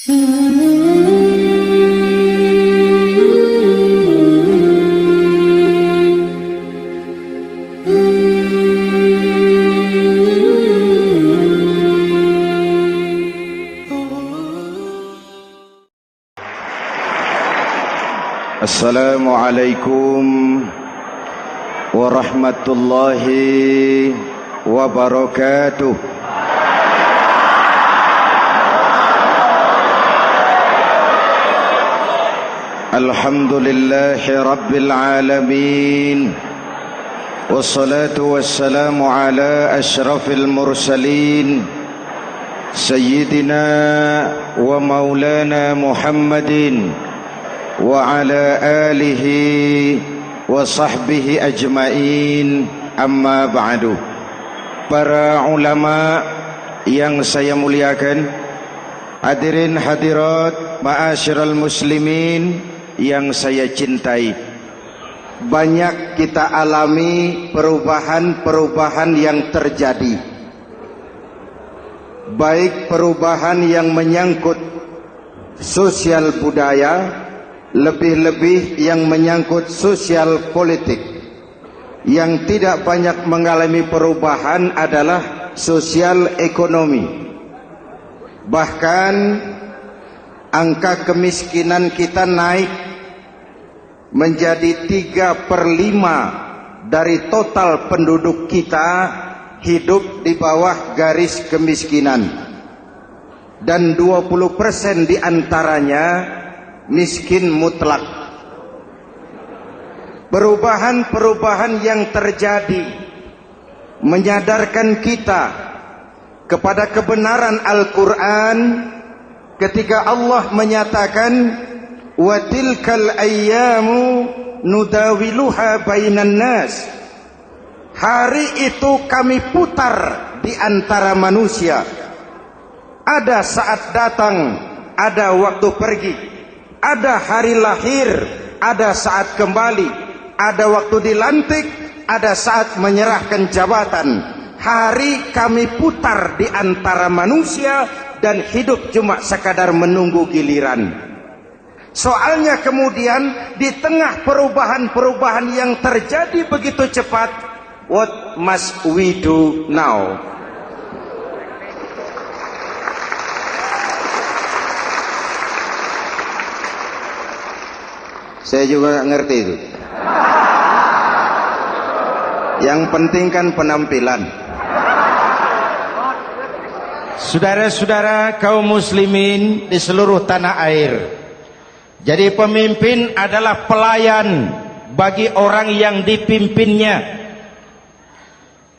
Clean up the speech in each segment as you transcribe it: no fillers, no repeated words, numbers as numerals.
Assalamualaikum warahmatullahi wabarakatuh. Alhamdulillahi rabbil alamin. Wassalatu wassalamu ala ashrafil mursalin Sayyidina wa maulana Muhammadin wa ala alihi wa sahbihi ajmain, amma ba'du. Para ulama yang saya muliakan, hadirin hadirat ma'asyiral muslimin yang saya cintai, banyak kita alami perubahan-perubahan yang terjadi, baik perubahan yang menyangkut sosial budaya, lebih-lebih yang menyangkut sosial politik. Yang tidak banyak mengalami perubahan adalah sosial ekonomi. Bahkan angka kemiskinan kita naik menjadi 3/5 dari total penduduk kita hidup di bawah garis kemiskinan, dan 20% diantaranya miskin mutlak. Perubahan-perubahan yang terjadi menyadarkan kita kepada kebenaran Al-Quran ketika Allah menyatakan wa tilkal ayyamu nudawiluha bainan nas. Hari itu kami putar di antara manusia. Ada saat datang, ada waktu pergi. Ada hari lahir, ada saat kembali, ada waktu dilantik, ada saat menyerahkan jabatan. Hari kami putar di antara manusia dan hidup cuma sekadar menunggu giliran. Soalnya kemudian di tengah perubahan-perubahan yang terjadi begitu cepat, what must we do now? Saya juga nggak ngerti itu. Yang penting kan penampilan. Saudara-saudara kaum muslimin di seluruh tanah air, jadi pemimpin adalah pelayan bagi orang yang dipimpinnya.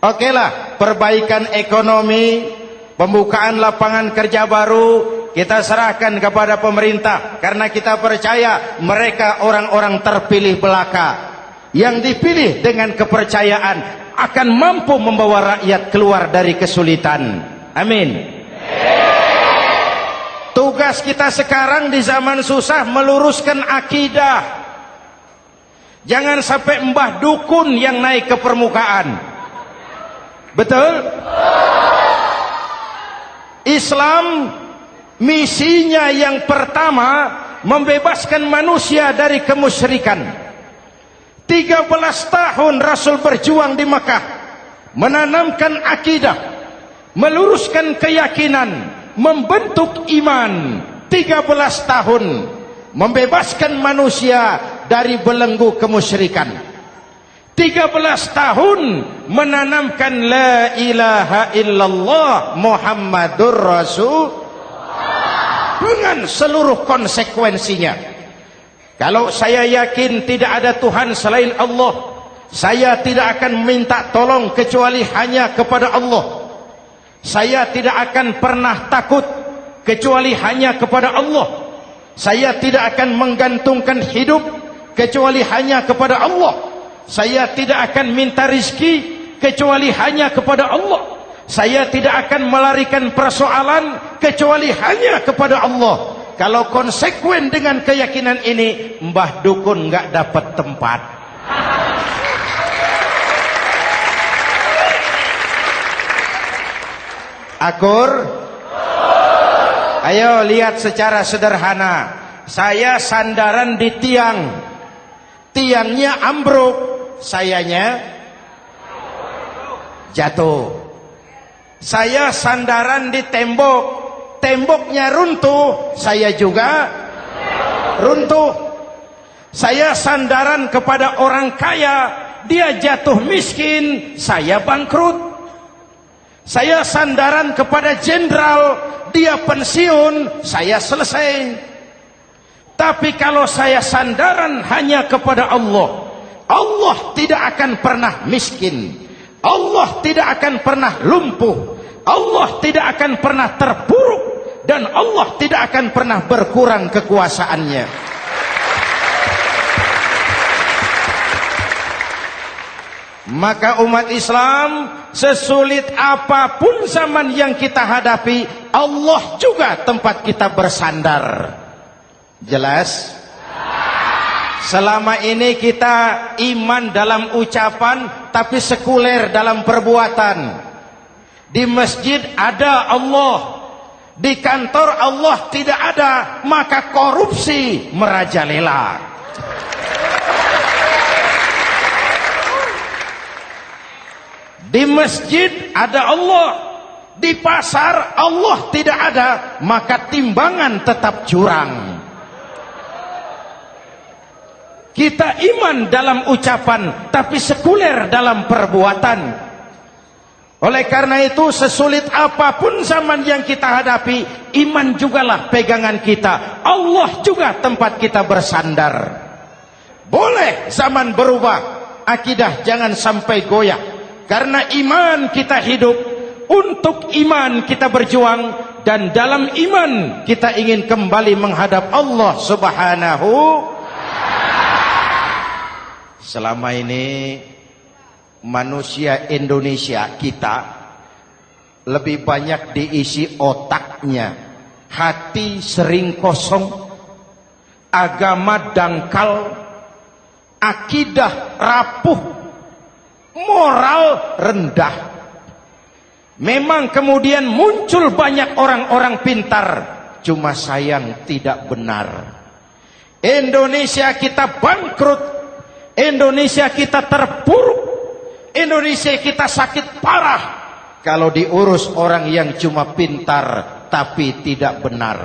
Okelah, perbaikan ekonomi, pembukaan lapangan kerja baru kita serahkan kepada pemerintah, karena kita percaya mereka orang-orang terpilih belaka yang dipilih dengan kepercayaan akan mampu membawa rakyat keluar dari kesulitan. Amin. Tugas kita sekarang di zaman susah meluruskan akidah. Jangan sampai mbah dukun yang naik ke permukaan. Betul? Islam misinya yang pertama membebaskan manusia dari kemusyrikan. 13 tahun Rasul berjuang di Mekah, menanamkan akidah, meluruskan keyakinan, membentuk iman. 13 tahun membebaskan manusia dari belenggu kemusyrikan. 13 tahun menanamkan la ilaha illallah Muhammadur Rasul dengan seluruh konsekuensinya. Kalau saya yakin tidak ada Tuhan selain Allah, saya tidak akan minta tolong kecuali hanya kepada Allah. Saya tidak akan pernah takut kecuali hanya kepada Allah. Saya tidak akan menggantungkan hidup kecuali hanya kepada Allah. Saya tidak akan minta rizki kecuali hanya kepada Allah. Saya tidak akan melarikan persoalan kecuali hanya kepada Allah. Kalau konsekuen dengan keyakinan ini, mbah dukun nggak dapat tempat. Akur. Ayo lihat secara sederhana. Saya sandaran di tiang. Tiangnya ambruk, sayanya jatuh. Saya sandaran di tembok. Temboknya runtuh, saya juga runtuh. Saya sandaran kepada orang kaya, dia jatuh miskin, saya bangkrut. Saya sandaran kepada jenderal, dia pensiun, saya selesai. Tapi kalau saya sandaran hanya kepada Allah, Allah tidak akan pernah miskin, Allah tidak akan pernah lumpuh, Allah tidak akan pernah terpuruk, dan Allah tidak akan pernah berkurang kekuasaannya. Maka umat Islam, sesulit apapun zaman yang kita hadapi, Allah juga tempat kita bersandar. Jelas? Selama ini kita iman dalam ucapan, tapi sekuler dalam perbuatan. Di masjid ada Allah, di kantor Allah tidak ada, maka korupsi merajalela. Di masjid ada Allah, di pasar Allah tidak ada, maka timbangan tetap curang. Kita iman dalam ucapan, tapi sekuler dalam perbuatan. Oleh karena itu, sesulit apapun zaman yang kita hadapi, iman jugalah pegangan kita. Allah juga tempat kita bersandar. Boleh zaman berubah, akidah jangan sampai goyah. Karena iman kita hidup, untuk iman kita berjuang, dan dalam iman kita ingin kembali menghadap Allah Subhanahu. Selama ini manusia Indonesia kita lebih banyak diisi otaknya, hati sering kosong, agama dangkal, akidah rapuh, moral rendah. Memang kemudian muncul banyak orang-orang pintar, cuma sayang tidak benar. Indonesia kita bangkrut, Indonesia kita terpuruk, Indonesia kita sakit parah kalau diurus orang yang cuma pintar tapi tidak benar.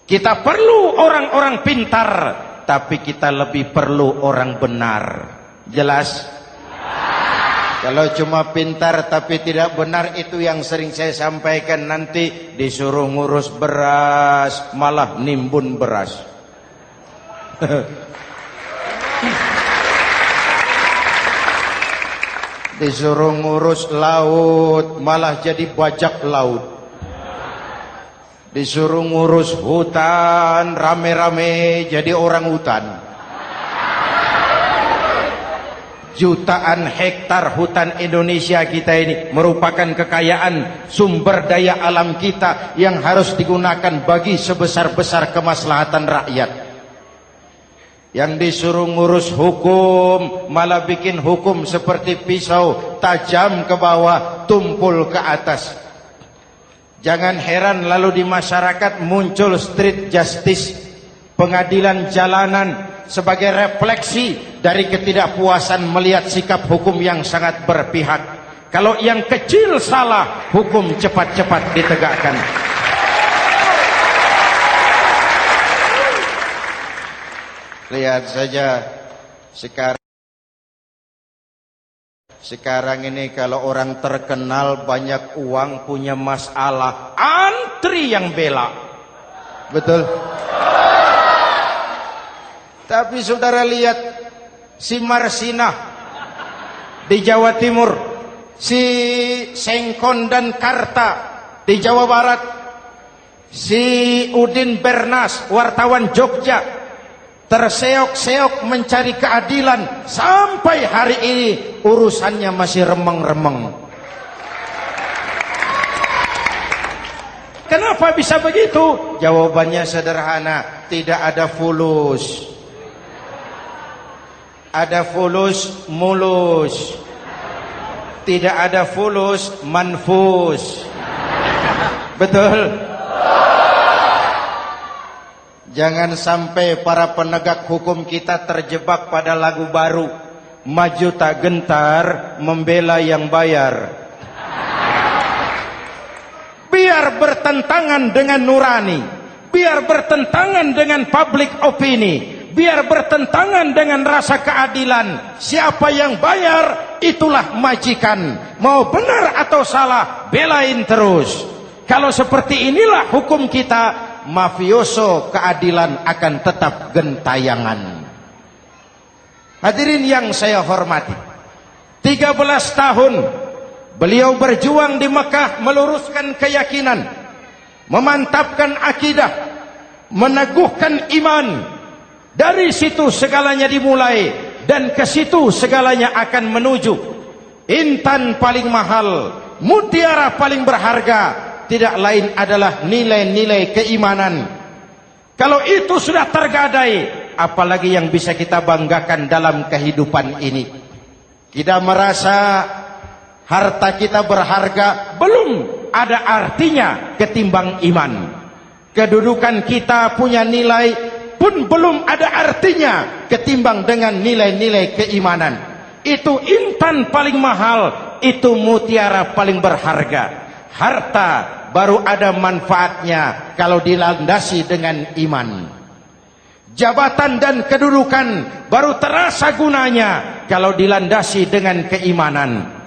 Kita perlu orang-orang pintar, tapi kita lebih perlu orang benar. Jelas? Kalau cuma pintar tapi tidak benar, itu yang sering saya sampaikan, nanti disuruh ngurus beras malah nimbun beras. Disuruh ngurus laut malah jadi bajak laut. Disuruh ngurus hutan rame-rame jadi orang hutan. Jutaan hektar hutan Indonesia kita ini merupakan kekayaan sumber daya alam kita yang harus digunakan bagi sebesar-besar kemaslahatan rakyat. Yang disuruh ngurus hukum malah bikin hukum seperti pisau, tajam ke bawah, tumpul ke atas. Jangan heran lalu di masyarakat muncul street justice, pengadilan jalanan, sebagai refleksi dari ketidakpuasan melihat sikap hukum yang sangat berpihak. Kalau yang kecil salah, hukum cepat-cepat ditegakkan. Lihat saja sekarang ini kalau orang terkenal banyak uang punya masalah, antri yang bela. Betul? Tapi saudara lihat si Marsinah di Jawa Timur, si Sengkon dan Karta di Jawa Barat, si Udin Bernas wartawan Jogja, terseok-seok mencari keadilan, sampai hari ini urusannya masih remeng-remeng. Kenapa bisa begitu? Jawabannya sederhana, tidak ada fulus. Ada fulus mulus, tidak ada fulus manfus. Betul? Jangan sampai para penegak hukum kita terjebak pada lagu baru, maju tak gentar, membela yang bayar. Biar bertentangan dengan nurani, biar bertentangan dengan public opini, biar bertentangan dengan rasa keadilan. Siapa yang bayar, itulah majikan. Mau benar atau salah, belain terus. Kalau seperti inilah hukum kita, mafioso keadilan akan tetap gentayangan. Hadirin yang saya hormati, 13 tahun beliau berjuang di Mekah, meluruskan keyakinan, memantapkan akidah, meneguhkan iman. Dari situ segalanya dimulai, dan ke situ segalanya akan menuju. Intan paling mahal, mutiara paling berharga, tidak lain adalah nilai-nilai keimanan. Kalau itu sudah tergadai, apalagi yang bisa kita banggakan dalam kehidupan ini? Kita merasa harta kita berharga, belum ada artinya ketimbang iman. Kedudukan kita punya nilai pun belum ada artinya ketimbang dengan nilai-nilai keimanan. Itu intan paling mahal, itu mutiara paling berharga. Harta baru ada manfaatnya kalau dilandasi dengan iman. Jabatan dan kedudukan baru terasa gunanya kalau dilandasi dengan keimanan.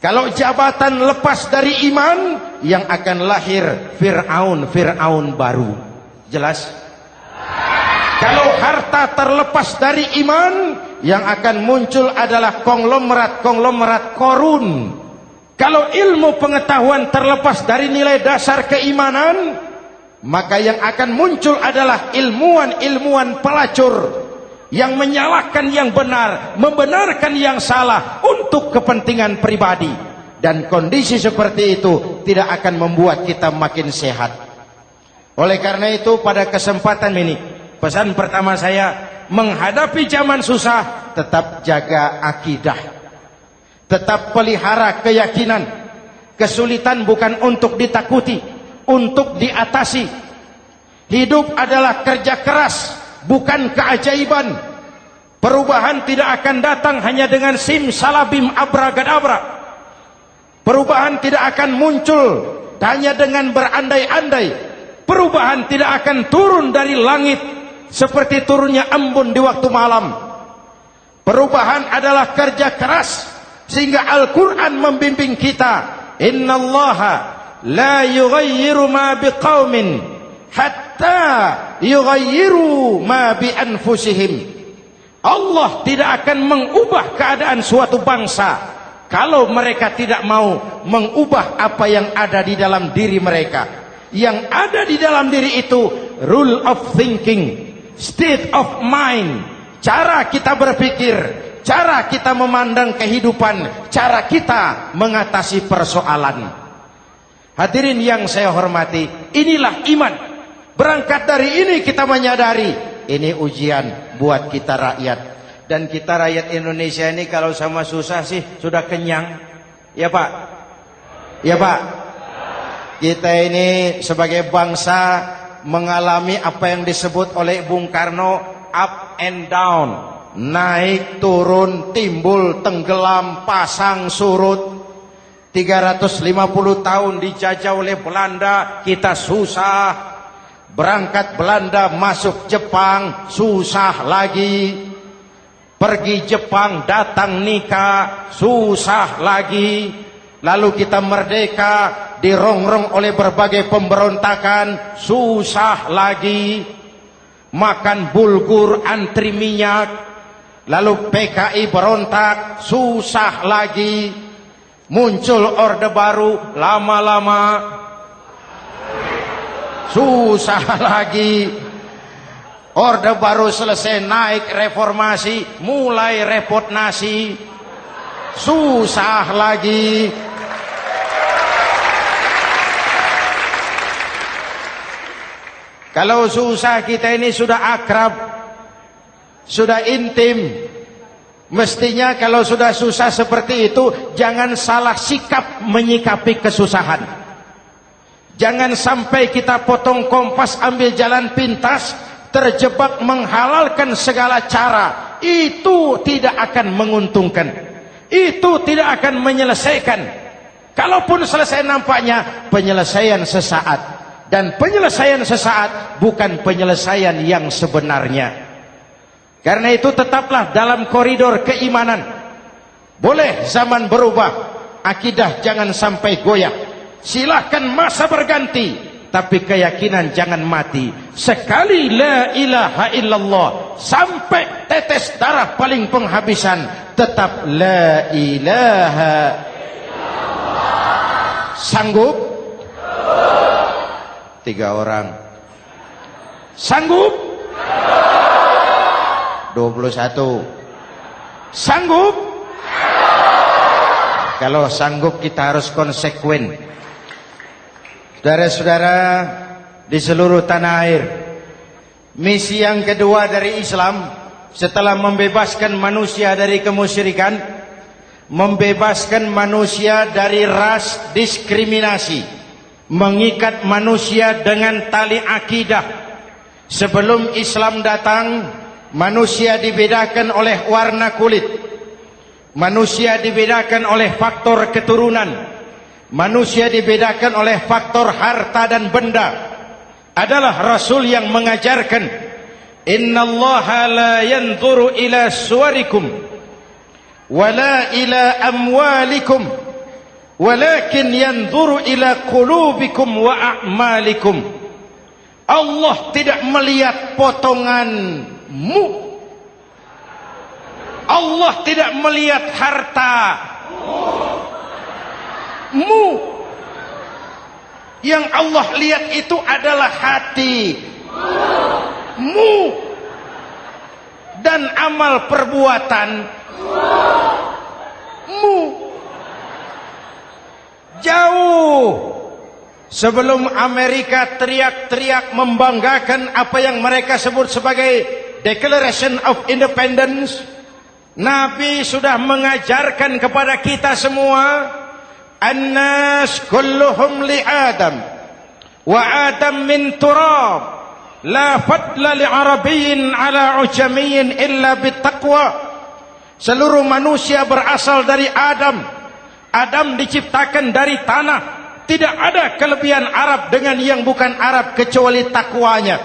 Kalau jabatan lepas dari iman, yang akan lahir Fir'aun baru. Jelas? Kalau harta terlepas dari iman, yang akan muncul adalah konglomerat korun. Kalau ilmu pengetahuan terlepas dari nilai dasar keimanan, maka yang akan muncul adalah ilmuwan-ilmuwan pelacur yang menyalahkan yang benar, membenarkan yang salah untuk kepentingan pribadi. Dan kondisi seperti itu tidak akan membuat kita makin sehat. Oleh karena itu, pada kesempatan ini, pesan pertama saya, menghadapi zaman susah, tetap jaga akidah. Tetap pelihara keyakinan. Kesulitan bukan untuk ditakuti, untuk diatasi. Hidup adalah kerja keras, bukan keajaiban. Perubahan tidak akan datang hanya dengan simsalabim abragadabra. Perubahan tidak akan muncul hanya dengan berandai-andai. Perubahan tidak akan turun dari langit seperti turunnya embun di waktu malam. Perubahan adalah kerja keras. Sehingga Al-Quran membimbing kita, innallaha la yughayyiru ma biqaumin hatta yughayyiru ma bi anfusihim. Allah tidak akan mengubah keadaan suatu bangsa kalau mereka tidak mau mengubah apa yang ada di dalam diri mereka. Yang ada di dalam diri itu rule of thinking, state of mind, cara kita berpikir, cara kita memandang kehidupan, cara kita mengatasi persoalan. Hadirin yang saya hormati, inilah iman. Berangkat dari ini kita menyadari, ini ujian buat kita rakyat. Dan kita rakyat Indonesia ini kalau sama susah sih sudah kenyang. Ya Pak? Ya Pak? Kita ini sebagai bangsa mengalami apa yang disebut oleh Bung Karno up and down. Naik, turun, timbul, tenggelam, pasang, surut. 350 tahun dijajah oleh Belanda, kita susah. Berangkat Belanda, masuk Jepang, susah lagi. Pergi Jepang, datang nikah, susah lagi. Lalu kita merdeka, dirongrong oleh berbagai pemberontakan, susah lagi. Makan bulgur, antri minyak. Lalu PKI berontak, susah lagi. Muncul orde baru, lama-lama susah lagi. Orde baru selesai, naik reformasi, mulai repot nasi, susah lagi. Kalau susah kita ini sudah akrab, sudah intim. Mestinya kalau sudah susah seperti itu, jangan salah sikap menyikapi kesusahan. Jangan sampai kita potong kompas ambil jalan pintas, terjebak menghalalkan segala cara. Itu tidak akan menguntungkan, itu tidak akan menyelesaikan. Kalaupun selesai nampaknya penyelesaian sesaat, dan penyelesaian sesaat bukan penyelesaian yang sebenarnya. Karena itu tetaplah dalam koridor keimanan. Boleh zaman berubah, akidah jangan sampai goyah. Silahkan masa berganti, tapi keyakinan jangan mati. Sekali la ilaha illallah sampai tetes darah paling penghabisan, tetap la ilaha illallah. Sanggup? 3 orang. Sanggup? 21. Sanggup? Kalau sanggup kita harus konsekuen. Saudara-saudara di seluruh tanah air, misi yang kedua dari Islam setelah membebaskan manusia dari kemusyrikan, membebaskan manusia dari ras diskriminasi, mengikat manusia dengan tali akidah. Sebelum Islam datang, manusia dibedakan oleh warna kulit, manusia dibedakan oleh faktor keturunan, manusia dibedakan oleh faktor harta dan benda. Adalah Rasul yang mengajarkan, innallaha la yanzuru ila suwarikum wala ila amwalikum walakin yanzuru ila qulubikum wa a'malikum. Allah tidak melihat potonganmu, Allah tidak melihat hartamu. Yang Allah lihat itu adalah hatimu dan amal perbuatanmu. Jauh sebelum Amerika teriak-teriak membanggakan apa yang mereka sebut sebagai Declaration of Independence, Nabi sudah mengajarkan kepada kita semua, An-nas kulluhum li Adam wa Adam min turab la fadla li Arabiyyin ala ujamiyyin illa bittaqwa. Seluruh manusia berasal dari Adam. Adam diciptakan dari tanah. Tidak ada kelebihan Arab dengan yang bukan Arab kecuali takwanya.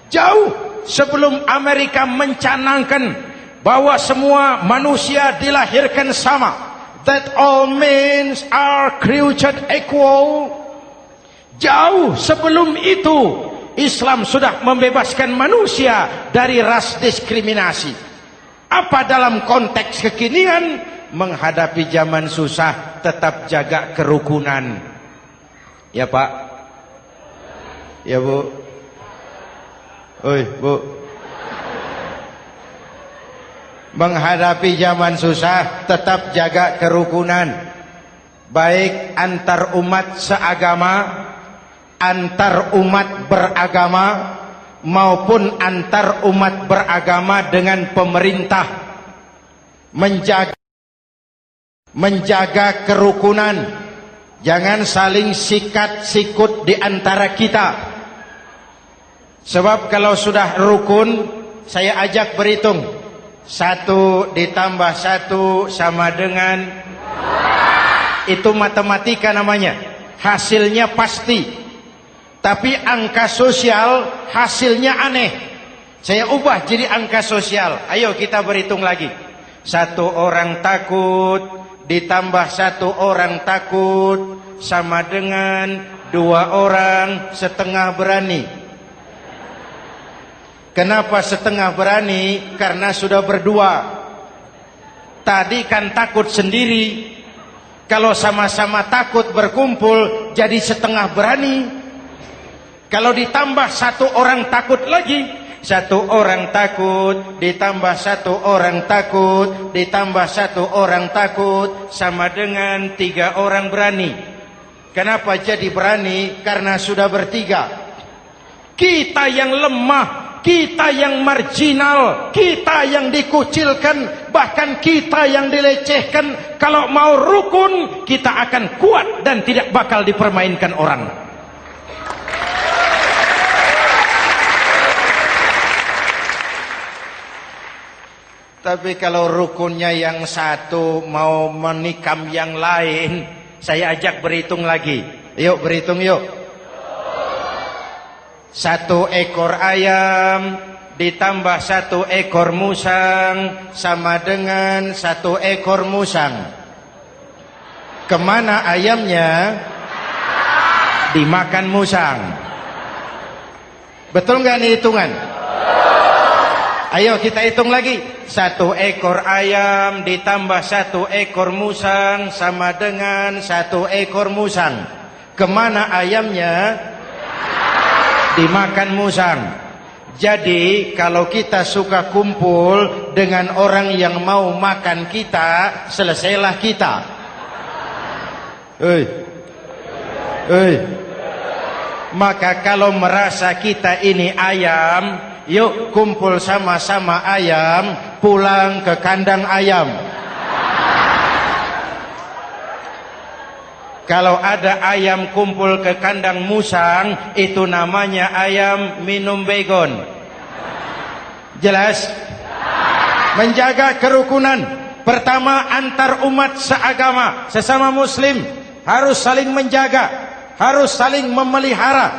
Jauh sebelum Amerika mencanangkan bahwa semua manusia dilahirkan sama, that all men are created equal. Jauh sebelum itu Islam sudah membebaskan manusia dari ras diskriminasi. Apa dalam konteks kekinian menghadapi zaman susah tetap jaga kerukunan? Ya Pak, ya Bu, oi Bu. Menghadapi zaman susah tetap jaga kerukunan, baik antar umat seagama, antar umat beragama, maupun antar umat beragama dengan pemerintah. Menjaga kerukunan. Jangan saling sikat sikut di antara kita. Sebab kalau sudah rukun, saya ajak berhitung. 1 ditambah 1 sama dengan, itu matematika namanya. Hasilnya pasti. Tapi angka sosial hasilnya aneh. Saya ubah jadi angka sosial. Ayo kita berhitung lagi. 1 orang takut ditambah 1 orang takut sama dengan 2 orang setengah berani. Kenapa setengah berani? Karena sudah berdua. Tadi kan takut sendiri. Kalau sama-sama takut berkumpul jadi setengah berani. Kalau ditambah 1 orang takut lagi, 1 orang takut ditambah 1 orang takut ditambah 1 orang takut sama dengan 3 orang berani. Kenapa jadi berani? Karena sudah bertiga. Kita yang lemah, kita yang marginal, kita yang dikucilkan, bahkan kita yang dilecehkan, kalau mau rukun kita akan kuat dan tidak bakal dipermainkan orang. Tapi kalau rukunnya yang satu mau menikam yang lain, saya ajak berhitung lagi. Yuk berhitung yuk. 1 ekor ayam ditambah 1 ekor musang sama dengan 1 ekor musang. Kemana ayamnya? Dimakan musang. Betul nggak nih hitungan? Ayo kita hitung lagi. 1 ekor ayam ditambah 1 ekor musang sama dengan 1 ekor musang. Kemana ayamnya? Dimakan musang. Jadi kalau kita suka kumpul dengan orang yang mau makan kita, selesailah kita. Maka kalau merasa kita ini ayam, yuk kumpul sama-sama ayam, pulang ke kandang ayam. Kalau ada ayam kumpul ke kandang musang, itu namanya ayam minum baygon. Jelas? Menjaga kerukunan. Pertama, antar umat seagama, sesama muslim harus saling menjaga, harus saling memelihara.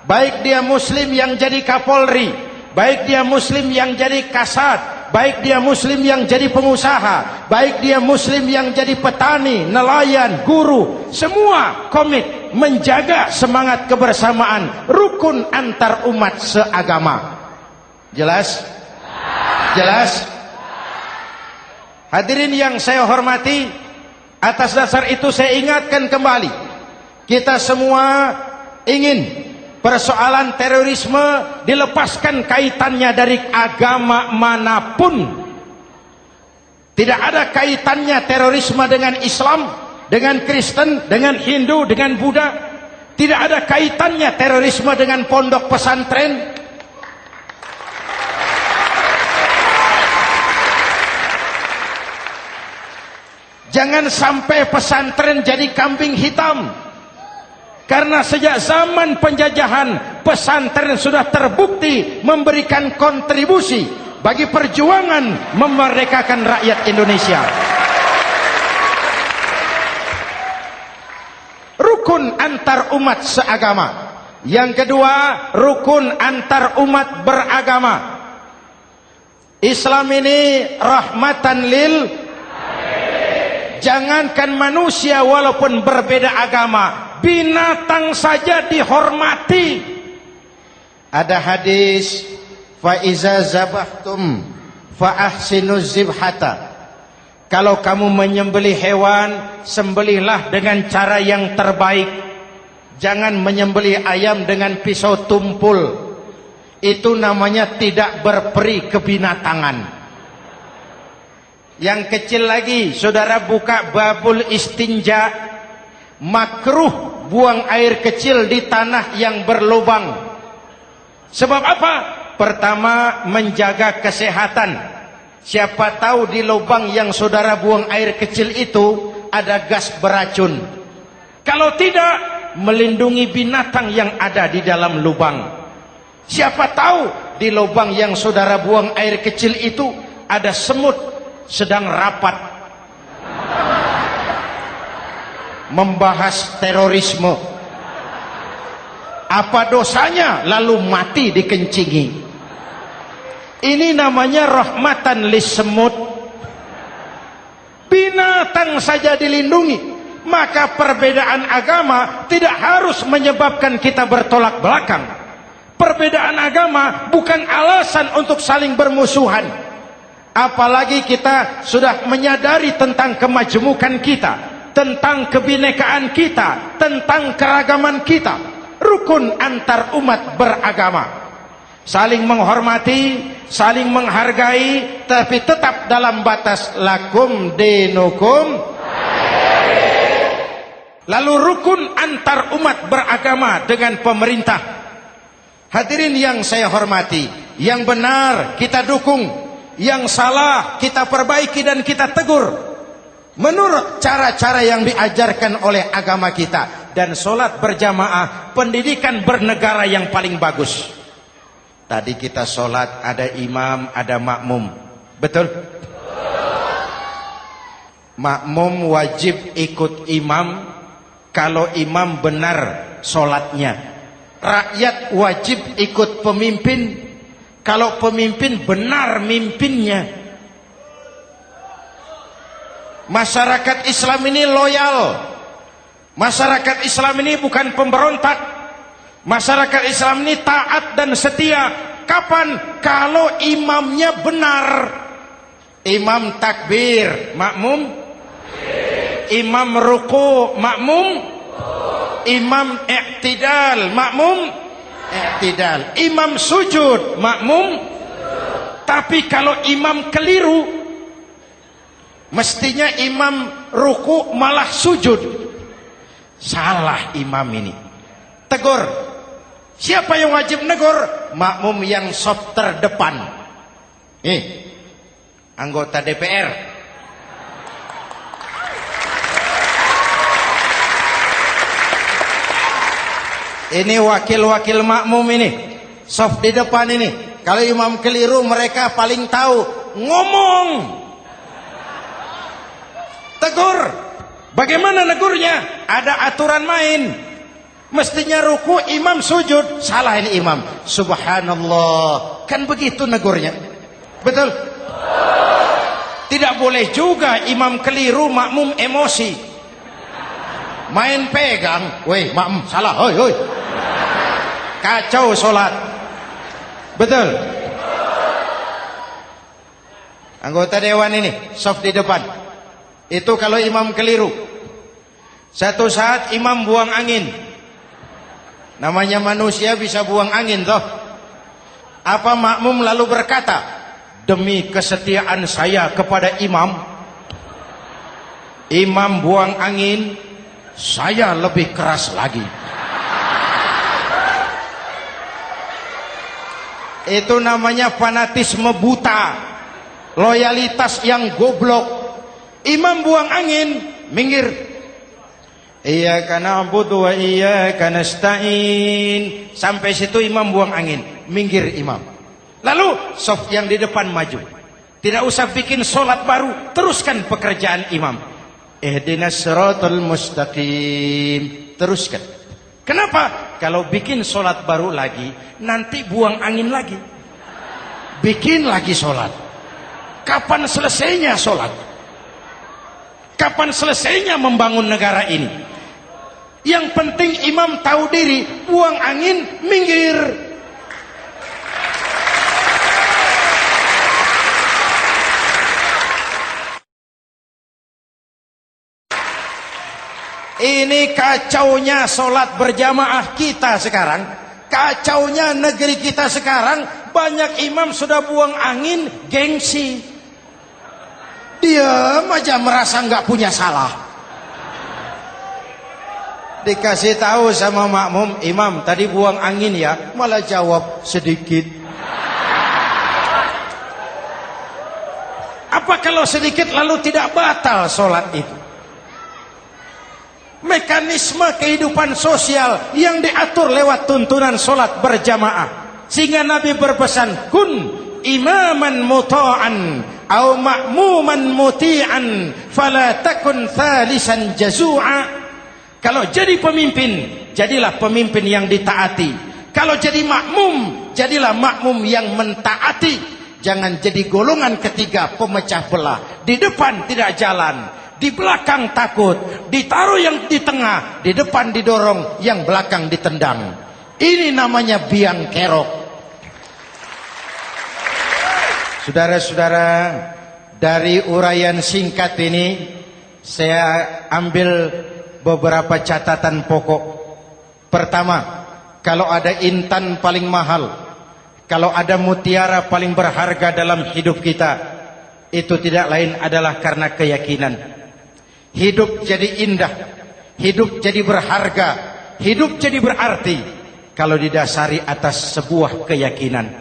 Baik dia muslim yang jadi kapolri, baik dia muslim yang jadi kasat, baik dia muslim yang jadi pengusaha, baik dia muslim yang jadi petani, nelayan, guru, semua komit menjaga semangat kebersamaan, rukun antar umat seagama. Jelas? Jelas? Hadirin yang saya hormati, atas dasar itu saya ingatkan kembali, kita semua ingin persoalan terorisme dilepaskan kaitannya dari agama manapun. Tidak ada kaitannya terorisme dengan Islam, dengan Kristen, dengan Hindu, dengan Buddha. Tidak ada kaitannya terorisme dengan pondok pesantren. Jangan sampai pesantren jadi kambing hitam. Karena sejak zaman penjajahan, pesantren sudah terbukti memberikan kontribusi bagi perjuangan memerdekakan rakyat Indonesia. Rukun antar umat seagama. Yang kedua, rukun antar umat beragama. Islam ini rahmatan lil. Jangankan manusia walaupun berbeda agama, binatang saja dihormati. Ada hadis, fa iza zabahtum fa ahsinuz zibhata. Kalau kamu menyembelih hewan, sembelihlah dengan cara yang terbaik. Jangan menyembelih ayam dengan pisau tumpul. Itu namanya tidak berperi kebinatangan. Yang kecil lagi, saudara buka babul istinja, makruh buang air kecil di tanah yang berlubang. Sebab apa? Pertama, menjaga kesehatan. Siapa tahu di lubang yang saudara buang air kecil itu ada gas beracun. Kalau tidak, melindungi binatang yang ada di dalam lubang. Siapa tahu di lubang yang saudara buang air kecil itu ada semut sedang rapat membahas terorisme. Apa dosanya lalu mati dikencingi? Ini namanya rahmatan lis semut. Binatang saja dilindungi. Maka perbedaan agama tidak harus menyebabkan kita bertolak belakang. Perbedaan agama bukan alasan untuk saling bermusuhan. Apalagi kita sudah menyadari tentang kemajemukan kita, tentang kebinekaan kita, tentang keragaman kita. Rukun antar umat beragama. Saling menghormati, saling menghargai, tapi tetap dalam batas lakum dinukum. Lalu rukun antar umat beragama dengan pemerintah. Hadirin yang saya hormati, yang benar kita dukung, yang salah kita perbaiki dan kita tegur menurut cara-cara yang diajarkan oleh agama kita. Dan sholat berjamaah, pendidikan bernegara yang paling bagus. Tadi kita sholat ada imam, ada makmum, betul? makmum wajib ikut imam kalau imam benar sholatnya. Rakyat wajib ikut pemimpin kalau pemimpin benar mimpinnya. Masyarakat Islam ini loyal. Masyarakat Islam ini bukan pemberontak. Masyarakat Islam ini taat dan setia. Kapan? Kalau imamnya benar. Imam takbir, makmum. Imam ruku, makmum. Imam i'tidal, makmum. I'tidal. Imam sujud, makmum. Tapi kalau imam keliru, mestinya imam ruku malah sujud. Salah imam ini. Tegur. Siapa yang wajib negur? Makmum yang sop terdepan. Anggota DPR. Ini wakil-wakil makmum ini, sop di depan ini. Kalau imam keliru mereka paling tahu. Ngomong. Tegur. Bagaimana negurnya? Ada aturan main. Mestinya ruku, imam sujud. Salah ini imam. Subhanallah. Kan begitu negurnya. Betul? Tidak boleh juga imam keliru, makmum emosi. Main pegang. Woi, makmum salah. Hoi, hoi. Kacau sholat. Betul? Anggota dewan ini, soft di depan. Itu kalau imam keliru. Satu saat imam buang angin. Namanya manusia bisa buang angin toh. Apa makmum lalu berkata, demi kesetiaan saya kepada imam, imam buang angin, saya lebih keras lagi. Itu namanya fanatisme buta, loyalitas yang goblok. Imam buang angin, minggir. Iyyaka na'budu wa iyyaka nasta'in. Sampai situ imam buang angin, minggir imam. Lalu soft yang di depan maju. Tidak usah bikin sholat baru, teruskan pekerjaan imam. Ihdinas siratal mustaqim. Teruskan. Kenapa? Kalau bikin sholat baru lagi, nanti buang angin lagi. Bikin lagi sholat. Kapan selesainya sholat? Kapan selesainya membangun negara ini? Yang penting imam tahu diri, buang angin, minggir. Ini kacaunya sholat berjamaah kita sekarang. Kacaunya negeri kita sekarang. Banyak imam sudah buang angin, gengsi. Diam aja merasa nggak punya salah. Dikasih tahu sama makmum, imam tadi buang angin ya, malah jawab sedikit. Apa kalau sedikit lalu tidak batal sholat itu? Mekanisme kehidupan sosial yang diatur lewat tuntunan sholat berjamaah. Sehingga Nabi berpesan, kun imaman muta'an au ma'muman muti'an fala takun thalisan jazu'a. Kalau jadi pemimpin, jadilah pemimpin yang ditaati. Kalau jadi makmum, jadilah makmum yang mentaati. Jangan jadi golongan ketiga pemecah belah. Di depan tidak jalan, di belakang takut, ditaruh yang di tengah, di depan didorong, yang belakang ditendang. Ini namanya biang kerok. Saudara-saudara, dari uraian singkat ini saya ambil beberapa catatan pokok. Pertama, kalau ada intan paling mahal, kalau ada mutiara paling berharga dalam hidup kita, itu tidak lain adalah karena keyakinan. Hidup jadi indah, hidup jadi berharga, hidup jadi berarti kalau didasari atas sebuah keyakinan.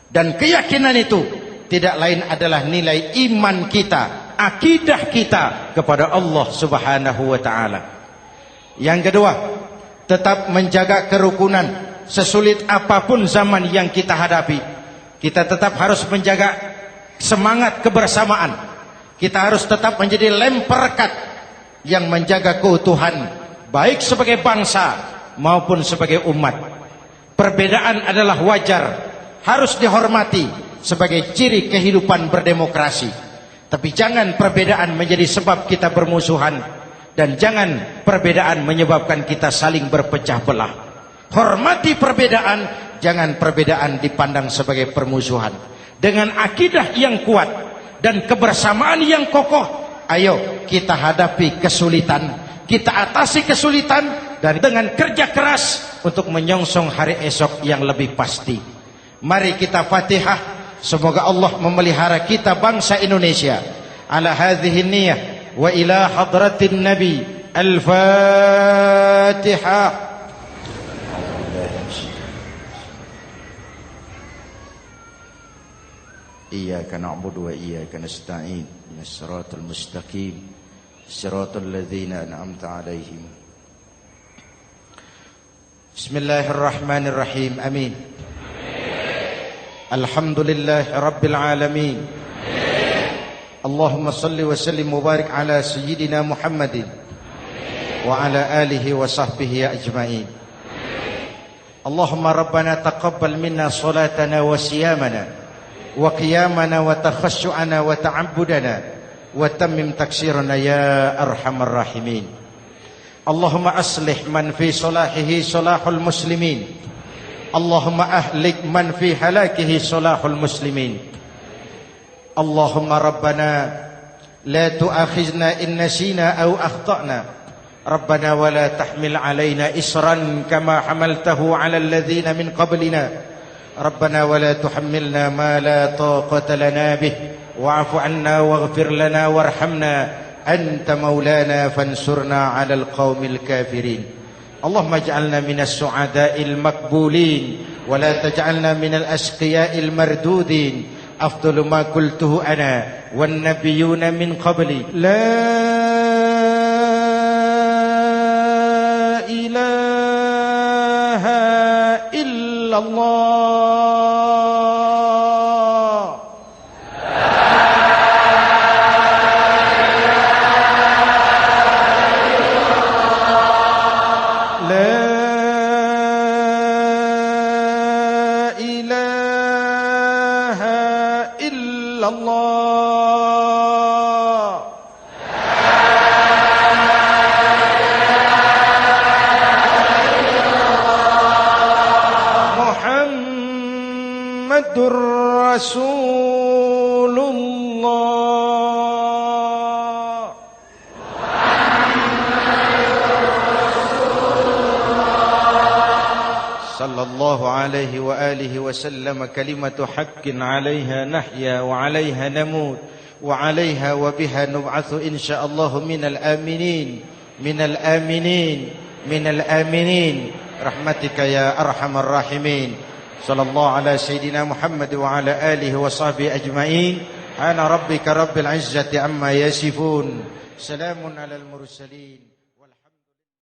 Dan keyakinan itu tidak lain adalah nilai iman kita, akidah kita kepada Allah Subhanahu wa ta'ala. Yang kedua, tetap menjaga kerukunan. Sesulit apapun zaman yang kita hadapi, kita tetap harus menjaga semangat kebersamaan. Kita harus tetap menjadi lem perekat yang menjaga keutuhan, baik sebagai bangsa maupun sebagai umat. Perbedaan adalah wajar, harus dihormati sebagai ciri kehidupan berdemokrasi. Tapi jangan perbedaan menjadi sebab kita bermusuhan, dan jangan perbedaan menyebabkan kita saling berpecah belah. Hormati perbedaan, jangan perbedaan dipandang sebagai permusuhan. Dengan akidah yang kuat dan kebersamaan yang kokoh, ayo kita hadapi kesulitan, kita atasi kesulitan, dan dengan kerja keras untuk menyongsong hari esok yang lebih pasti. Mari kita Fatihah, semoga Allah memelihara kita bangsa Indonesia. Ala hadhihi niyah wa ila hadratin Nabi. Al-Fatihah. إياك نعبد وإياك نستعين إن الصراط المستقيم صراط الذين أنعمت عليهم بسم الله الرحمن الرحيم آمين الحمد لله رب العالمين اللهم صل وسلم وبارك على سيدنا محمد وعلى آله وصحبه أجمعين اللهم ربنا تقبل منا صلاتنا وصيامنا وقيامنا وتخشعنا وتعبدنا وتمم تكسيرنا يا أرحم الراحمين اللهم أصلح من في صلاحه صلاح المسلمين اللهم أهلك من في هلاكه صلاح المسلمين اللهم ربنا لا تؤاخذنا إن نسينا أو أخطأنا ربنا ولا تحمل علينا إصرا كما حملته على الذين من قبلنا ربنا ولا تحملنا ما لا طاقة لنا به واعف عنا واغفر لنا وارحمنا أنت مولانا فانصرنا على القوم الكافرين اللهم اجعلنا من السعداء المقبولين ولا تجعلنا من الأشقياء المردودين أفضل ما قلته أنا والنبيون من قبلي لا إله إلا الله رسول الله صلى الله عليه وآله وسلم كلمة حق عليها نحيا وعليها نموت وعليها وبها نبعث إن شاء الله من الآمنين من الآمنين من الآمنين رحمتك يا أرحم الراحمين صلى الله على سيدنا محمد وعلى آله وصحبه أجمعين أنا ربك رب العزة عما يصفون سلام على المرسلين